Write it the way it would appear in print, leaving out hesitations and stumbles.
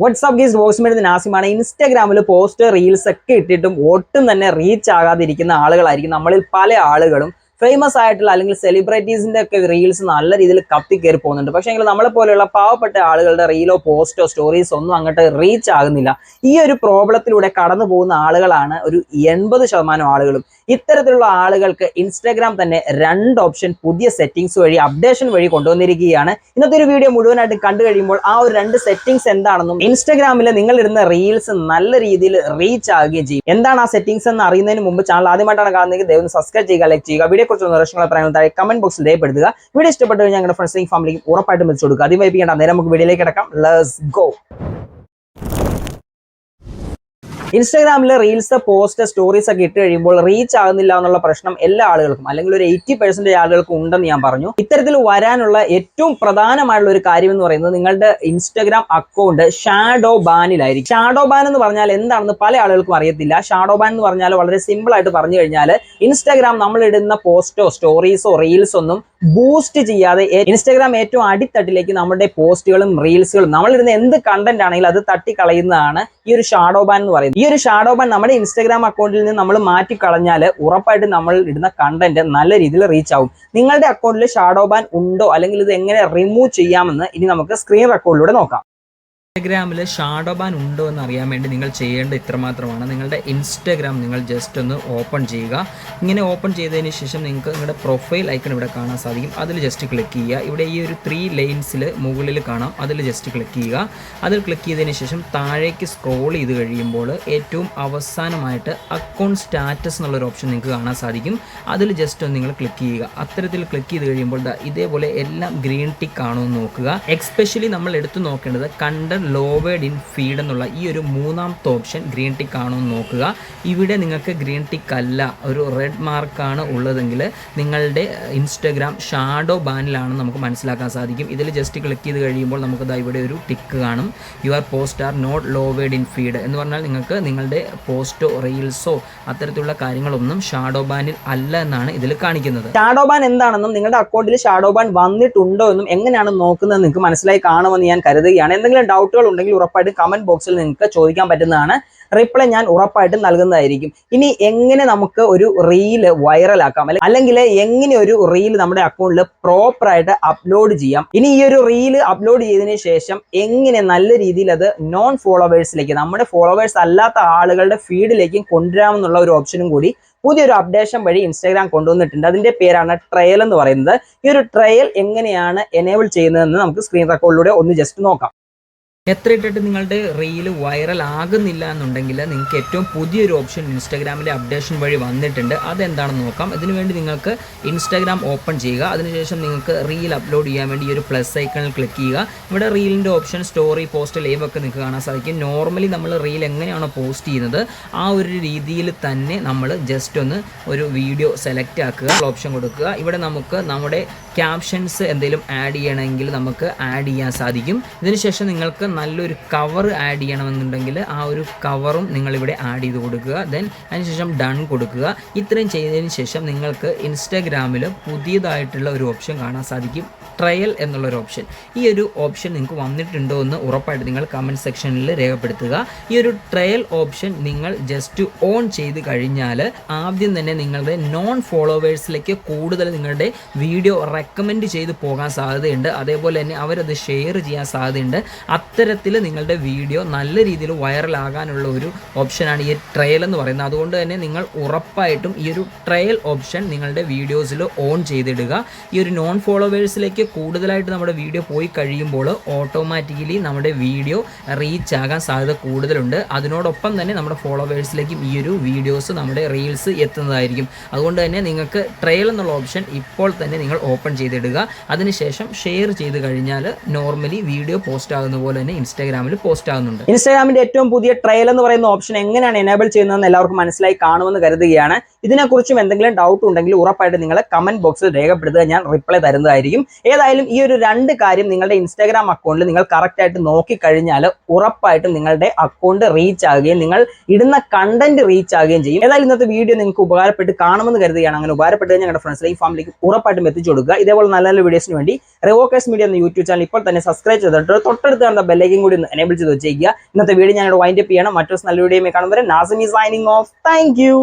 WhatsApp ഗീസ് വോയിസ്മെന്റ് നാസിമാണ്. ഇൻസ്റ്റാഗ്രാമിൽ post reels ഒക്കെ ഇട്ടിട്ടും ഒട്ടും തന്നെ റീച്ച് ആകാതിരിക്കുന്ന ആളുകളായിരിക്കും നമ്മളിൽ പല ആളുകളും. ഫേമസ് ആയിട്ടുള്ള അല്ലെങ്കിൽ സെലിബ്രിറ്റീസിന്റെ ഒക്കെ റീൽസ് നല്ല രീതിയിൽ കത്തി കയറി പോകുന്നുണ്ട്. പക്ഷേ എങ്കിൽ നമ്മളെ പോലെയുള്ള പാവപ്പെട്ട ആളുകളുടെ റീലോ പോസ്റ്റോ സ്റ്റോറീസോ ഒന്നും അങ്ങോട്ട് റീച്ച് ആകുന്നില്ല. ഈ ഒരു പ്രോബ്ലത്തിലൂടെ കടന്നു പോകുന്ന ആളുകളാണ് ഒരു 80% ആളുകളും. ഇത്തരത്തിലുള്ള ആളുകൾക്ക് ഇൻസ്റ്റാഗ്രാം തന്നെ 2 ഓപ്ഷൻ പുതിയ സെറ്റിംഗ്സ് വഴി അപ്ഡേഷൻ വഴി കൊണ്ടുവന്നിരിക്കുകയാണ്. ഇന്നത്തെ ഒരു വീഡിയോ മുഴുവനായിട്ട് കണ്ടു കഴിയുമ്പോൾ ആ ഒരു 2 സെറ്റിംഗ്സ് എന്താണെന്നും ഇൻസ്റ്റാഗ്രാമിൽ നിങ്ങൾ ഇടുന്ന റീൽസ് നല്ല രീതിയിൽ റീച്ച് ആകുകയും ചെയ്യും. എന്താണ് ആ സെറ്റിംഗ്സ് എന്ന് അറിയുന്നതിന് മുമ്പ് ചാനൽ ആദ്യമായിട്ടാണ് കാണുന്നതെങ്കിൽ ദയവായി സബ്സ്ക്രൈബ് ചെയ്യുക, ലൈക്ക് ചെയ്യുക. വീഡിയോ കുറിച്ച് നിർദ്ദേശങ്ങൾ പറയാൻ താഴെ കമന്റ് ബോക്സിൽ രേഖപ്പെടുത്തുക. വീഡിയോ ഇഷ്ടപ്പെട്ടു കഴിഞ്ഞാൽ ഞങ്ങളുടെ ഫ്രണ്ട്സിനും ഫാമിലിക്കും ഉറപ്പായിട്ടും എത്തിച്ചു കൊടുക്കുക. ആദ്യം വൈകിക്കേണ്ട നേരം നമുക്ക് വീഡിയോയിലേക്ക് കിടക്കാം. Let's go. ഇൻസ്റ്റാഗ്രാമിൽ റീൽസ് പോസ്റ്റ് സ്റ്റോറീസ് ഒക്കെ ഇട്ട് കഴിയുമ്പോൾ റീച്ച് ആകുന്നില്ല എന്നുള്ള പ്രശ്നം എല്ലാ ആളുകൾക്കും അല്ലെങ്കിൽ ഒരു 80% ആളുകൾക്കും ഉണ്ടെന്ന് ഞാൻ പറഞ്ഞു. ഇത്തരത്തിൽ വരാനുള്ള ഏറ്റവും പ്രധാനമായിട്ടുള്ള ഒരു കാര്യം എന്ന് പറയുന്നത് നിങ്ങളുടെ ഇൻസ്റ്റാഗ്രാം അക്കൗണ്ട് ഷാഡോ ബാനിലായിരിക്കും. ഷാഡോ ബാൻ എന്ന് പറഞ്ഞാൽ എന്താണെന്ന് പല ആളുകൾക്കും അറിയത്തില്ല. ഷാഡോ ബാൻ എന്ന് പറഞ്ഞാൽ വളരെ സിമ്പിൾ ആയിട്ട് പറഞ്ഞു കഴിഞ്ഞാൽ ഇൻസ്റ്റാഗ്രാം നമ്മൾ ഇടുന്ന പോസ്റ്റോ സ്റ്റോറീസോ റീൽസ് ഒന്നും ബൂസ്റ്റ് ചെയ്യാതെ ഇൻസ്റ്റാഗ്രാം ഏറ്റവും അടിത്തട്ടിലേക്ക് നമ്മുടെ പോസ്റ്റുകളും റീൽസുകളും നമ്മളിടുന്ന എന്ത് കണ്ടന്റ് ആണെങ്കിലും അത് തട്ടിക്കളയുന്നതാണ് ഈ ഒരു ഷാഡോ ബാൻ എന്ന് പറയുന്നത്. ഈ ഒരു ഷാഡോ ബാൻ നമ്മുടെ ഇൻസ്റ്റാഗ്രാം അക്കൗണ്ടിൽ നിന്ന് നമ്മൾ മാറ്റിക്കളഞ്ഞാൽ ഉറപ്പായിട്ടും നമ്മൾ ഇടുന്ന കണ്ടന്റ് നല്ല രീതിയിൽ റീച്ച് ആവും. നിങ്ങളുടെ അക്കൗണ്ടിൽ ഷാഡോ ബാൻ ഉണ്ടോ അല്ലെങ്കിൽ ഇത് എങ്ങനെ റിമൂവ് ചെയ്യാമെന്ന് ഇനി നമുക്ക് സ്ക്രീൻ റെക്കോർഡിലൂടെ നോക്കാം. ഇൻസ്റ്റാഗ്രാമിൽ ഷാഡോ ബാൻ ഉണ്ടോ എന്ന് അറിയാൻ വേണ്ടി നിങ്ങൾ ചെയ്യേണ്ടത് ഇത്രമാത്രമാണ്. നിങ്ങളുടെ ഇൻസ്റ്റാഗ്രാം നിങ്ങൾ ജസ്റ്റ് ഒന്ന് ഓപ്പൺ ചെയ്യുക. ഇങ്ങനെ ഓപ്പൺ ചെയ്തതിന് ശേഷം നിങ്ങൾക്ക് നിങ്ങളുടെ പ്രൊഫൈൽ ഐക്കൺ ഇവിടെ കാണാൻ സാധിക്കും. അതിൽ ജസ്റ്റ് ക്ലിക്ക് ചെയ്യുക. ഇവിടെ ഈ ഒരു 3 ലൈൻസിൽ മുകളിൽ കാണാം, അതിൽ ജസ്റ്റ് ക്ലിക്ക് ചെയ്യുക. അതിൽ ക്ലിക്ക് ചെയ്തതിന് ശേഷം താഴേക്ക് സ്ക്രോൾ ചെയ്ത് കഴിയുമ്പോൾ ഏറ്റവും അവസാനമായിട്ട് അക്കൗണ്ട് സ്റ്റാറ്റസ് എന്നുള്ളൊരു ഓപ്ഷൻ നിങ്ങൾക്ക് കാണാൻ സാധിക്കും. അതിൽ ജസ്റ്റ് ഒന്ന് നിങ്ങൾ ക്ലിക്ക് ചെയ്യുക. അത്തരത്തിൽ ക്ലിക്ക് ചെയ്ത് കഴിയുമ്പോൾ ഇതേപോലെ എല്ലാം ഗ്രീൻ ടിക്ക് ആണോ എന്ന് നോക്കുക. എക്സ്പെഷ്യലി നമ്മൾ എടുത്തു നോക്കേണ്ടത് കണ്ടന്റ് ലോവേഡ് ഇൻ ഫീഡ് എന്നുള്ള ഈ ഒരു 3ാമത്തെ ഓപ്ഷൻ ഗ്രീൻ ടിക്ക് ആണോ എന്ന് നോക്കുക. ഇവിടെ നിങ്ങൾക്ക് ഗ്രീൻ ടിക്ക് അല്ല, ഒരു റെഡ് മാർക്കാണ് ഉള്ളതെങ്കിൽ നിങ്ങളുടെ ഇൻസ്റ്റാഗ്രാം ഷാഡോ ബാനിലാണെന്ന് നമുക്ക് മനസ്സിലാക്കാൻ സാധിക്കും. ഇതിൽ ജസ്റ്റ് ക്ലിക്ക് ചെയ്ത് കഴിയുമ്പോൾ നമുക്ക് ഇവിടെ ഒരു ടിക്ക് കാണും. Your post are not lowered in feed എന്ന് പറഞ്ഞാൽ നിങ്ങൾക്ക് നിങ്ങളുടെ പോസ്റ്റോ റീൽസോ അത്തരത്തിലുള്ള കാര്യങ്ങളൊന്നും ഷാഡോ ബാനിൽ അല്ല എന്നാണ് ഇതിൽ കാണിക്കുന്നത്. ഷാഡോ ബാൻ എന്താണെന്നും നിങ്ങളുടെ അക്കൗണ്ടിൽ ഷാഡോ ബാൻ വന്നിട്ടുണ്ടോ എന്നും എങ്ങനെയാണ് നോക്കുന്നത് നിങ്ങൾക്ക് മനസ്സിലായി കാണുമെന്ന് ഞാൻ കരുതുകയാണ്. എന്തെങ്കിലും ഡൗട്ടുകൾ ഉണ്ടെങ്കിൽ ഉറപ്പായിട്ടും കമന്റ് ബോക്സിൽ നിങ്ങൾക്ക് ചോദിക്കാൻ പറ്റുന്നതാണ്. റിപ്ലൈ ഞാൻ ഉറപ്പായിട്ടും നൽകുന്നതായിരിക്കും. ഇനി എങ്ങനെ നമുക്ക് ഒരു റീല് വൈറലാക്കാം അല്ലെങ്കിൽ എങ്ങനെ ഒരു റീൽ നമ്മുടെ അക്കൗണ്ടിൽ പ്രോപ്പറായിട്ട് അപ്ലോഡ് ചെയ്യാം, ഇനി ഈ ഒരു റീല് അപ്ലോഡ് ചെയ്തതിനു ശേഷം എങ്ങനെ നല്ല രീതിയിൽ അത് നോൺ ഫോളോവേഴ്സിലേക്ക് നമ്മുടെ ഫോളോവേഴ്സ് അല്ലാത്ത ആളുകളുടെ ഫീഡിലേക്കും കൊണ്ടുവരാമെന്നുള്ള ഒരു ഓപ്ഷനും കൂടി പുതിയൊരു അപ്ഡേഷൻ വഴി ഇൻസ്റ്റാഗ്രാം കൊണ്ടുവന്നിട്ടുണ്ട്. അതിന്റെ പേരാണ് ട്രയൽ എന്ന് പറയുന്നത്. ഈ ഒരു ട്രയൽ എങ്ങനെയാണ് എനേബിൾ ചെയ്യുന്നതെന്ന് നമുക്ക് സ്ക്രീൻ റെക്കോർഡിലൂടെ ഒന്ന് ജസ്റ്റ് നോക്കാം. എത്ര ഇട്ടിട്ട് നിങ്ങളുടെ റീൽ വൈറൽ ആകുന്നില്ല എന്നുണ്ടെങ്കിൽ നിങ്ങൾക്ക് ഏറ്റവും പുതിയൊരു ഓപ്ഷൻ ഇൻസ്റ്റാഗ്രാമിൻ്റെ അപ്ഡേഷൻ വഴി വന്നിട്ടുണ്ട്. അതെന്താണെന്ന് നോക്കാം. ഇതിനുവേണ്ടി നിങ്ങൾക്ക് ഇൻസ്റ്റാഗ്രാം ഓപ്പൺ ചെയ്യുക. അതിനുശേഷം നിങ്ങൾക്ക് റീൽ അപ്ലോഡ് ചെയ്യാൻ വേണ്ടി ഈ ഒരു പ്ലസ് ഐക്കണിൽ ക്ലിക്ക് ചെയ്യുക. ഇവിടെ റീലിൻ്റെ ഓപ്ഷൻ സ്റ്റോറി പോസ്റ്റ് ലൈവ് ഒക്കെ നിങ്ങൾക്ക് കാണാൻ സാധിക്കും. നോർമലി നമ്മൾ റീൽ എങ്ങനെയാണോ പോസ്റ്റ് ചെയ്യുന്നത് ആ ഒരു രീതിയിൽ തന്നെ നമ്മൾ ജസ്റ്റ് ഒന്ന് ഒരു വീഡിയോ സെലക്ട് ആക്കുക, ഓപ്ഷൻ കൊടുക്കുക. ഇവിടെ നമുക്ക് നമ്മുടെ ക്യാപ്ഷൻസ് എന്തെങ്കിലും ആഡ് ചെയ്യണമെങ്കിൽ നമുക്ക് ആഡ് ചെയ്യാൻ സാധിക്കും. ഇതിനുശേഷം നിങ്ങൾക്ക് നല്ലൊരു കവർ ആഡ് ചെയ്യണമെന്നുണ്ടെങ്കിൽ ആ ഒരു കവറും നിങ്ങളിവിടെ ആഡ് ചെയ്ത് കൊടുക്കുക. അതിനുശേഷം ഡൺ കൊടുക്കുക. ഇത്രയും ചെയ്തതിന് ശേഷം നിങ്ങൾക്ക് ഇൻസ്റ്റാഗ്രാമിൽ പുതിയതായിട്ടുള്ള ഒരു ഓപ്ഷൻ കാണാൻ സാധിക്കും, ട്രയൽ എന്നുള്ളൊരു ഓപ്ഷൻ. ഈ ഒരു ഓപ്ഷൻ നിങ്ങൾക്ക് വന്നിട്ടുണ്ടോ എന്ന് ഉറപ്പായിട്ട് നിങ്ങൾ കമൻറ്റ് സെക്ഷനിൽ രേഖപ്പെടുത്തുക. ഈ ഒരു ട്രയൽ ഓപ്ഷൻ നിങ്ങൾ ജസ്റ്റ് ഓൺ ചെയ്ത് കഴിഞ്ഞാൽ ആദ്യം തന്നെ നിങ്ങളുടെ നോൺ ഫോളോവേഴ്സിലേക്ക് കൂടുതൽ നിങ്ങളുടെ വീഡിയോ റെക്കമെൻഡ് ചെയ്ത് പോകാൻ സാധ്യതയുണ്ട്. അതേപോലെ തന്നെ അവരത് ഷെയർ ചെയ്യാൻ സാധ്യതയുണ്ട്. അത്തരത്തിൽ നിങ്ങളുടെ വീഡിയോ നല്ല രീതിയിൽ വൈറലാകാനുള്ള ഒരു ഓപ്ഷനാണ് ഈ ട്രയൽ എന്ന് പറയുന്നത്. അതുകൊണ്ട് തന്നെ നിങ്ങൾ ഉറപ്പായിട്ടും ഈ ഒരു ട്രയൽ ഓപ്ഷൻ നിങ്ങളുടെ വീഡിയോസിൽ ഓൺ ചെയ്തിടുക. ഈ ഒരു നോൺ ഫോളോവേഴ്സിലേക്ക് കൂടുതലായിട്ട് നമ്മുടെ വീഡിയോ പോയി കഴിയുമ്പോൾ ഓട്ടോമാറ്റിക്കലി നമ്മുടെ വീഡിയോ റീച്ച് ആകാൻ സാധ്യത കൂടുതലുണ്ട്. അതിനോടൊപ്പം തന്നെ നമ്മുടെ ഫോളോവേഴ്സിലേക്കും ഈ ഒരു വീഡിയോസ് നമ്മുടെ റീൽസ് എത്തുന്നതായിരിക്കും. അതുകൊണ്ട് തന്നെ നിങ്ങൾക്ക് ട്രയൽ എന്നുള്ള ഓപ്ഷൻ ഇപ്പോൾ തന്നെ നിങ്ങൾ ഓപ്പൺ ചെയ്തിടുക. അതിനുശേഷം ഷെയർ ചെയ്ത് കഴിഞ്ഞാൽ നോർമലി വീഡിയോ പോസ്റ്റ് ആകുന്ന പോലെ തന്നെ ഇൻസ്റ്റാഗ്രാമിൽ പോസ്റ്റ് ആകുന്നുണ്ട്. ഇൻസ്റ്റാഗ്രാമിന്റെ ഏറ്റവും പുതിയ ട്രയൽ എന്ന് പറയുന്ന ഓപ്ഷൻ എങ്ങനെയാണ് എനേബിൾ ചെയ്യുന്നതെന്ന് എല്ലാവർക്കും മനസ്സിലായി കാണുമെന്ന് കരുതുകയാണ്. ഇതിനെക്കുറിച്ചും എന്തെങ്കിലും ഡൗട്ട് ഉണ്ടെങ്കിൽ ഉറപ്പായിട്ട് നിങ്ങൾ കമന്റ് ബോക്സിൽ രേഖപ്പെടുത്തുക, ഞാൻ റിപ്ലൈ തരുന്നതായിരിക്കും. ഏതായാലും ഈ ഒരു 2 കാര്യം നിങ്ങളുടെ ഇൻസ്റ്റാഗ്രാം അക്കൗണ്ടിൽ നിങ്ങൾ കറക്റ്റ് ആയിട്ട് നോക്കിക്കഴിഞ്ഞാൽ ഉറപ്പായിട്ടും നിങ്ങളുടെ അക്കൗണ്ട് റീച്ച് ആകുകയും നിങ്ങൾ ഇടുന്ന കണ്ടന്റ് റീച്ച് ആകുകയും ചെയ്യും. ഏതായാലും ഇന്നത്തെ വീഡിയോ നിങ്ങൾക്ക് ഉപകാരപ്പെട്ട് കാണുമെന്ന് കരുതുകയാണ്. അങ്ങനെ ഉപകാരപ്പെട്ട് ഞങ്ങളുടെ ഫ്രണ്ട്സിലേക്ക് ഫാമിലിക്ക് ഉറപ്പായിട്ടും എത്തിച്ചു കൊടുക്കുക. ഇതേപോലെ നല്ല നല്ല വീഡിയോസിന് വേണ്ടി റെവോക്കേഴ്സ് മീഡിയ എന്ന യൂട്യൂബ് ചാനൽ ഇപ്പോൾ തന്നെ സബ്സ്ക്രൈബ് ചെയ്തിട്ട് തൊട്ടടുത്ത് കാണുന്ന ബെല്ലൈക്കൻ കൂടി ഒന്ന് എനേബിൾ ചെയ്ത് വെച്ചേക്കുക. ഇന്നത്തെ വീഡിയോ ഞാനിവിടെ വൈൻഡ് അപ്പ് ചെയ്യണം. മറ്റൊരു നല്ല വീഡിയോ കാണുമ്പോൾ Nazim is signing off. Thank you.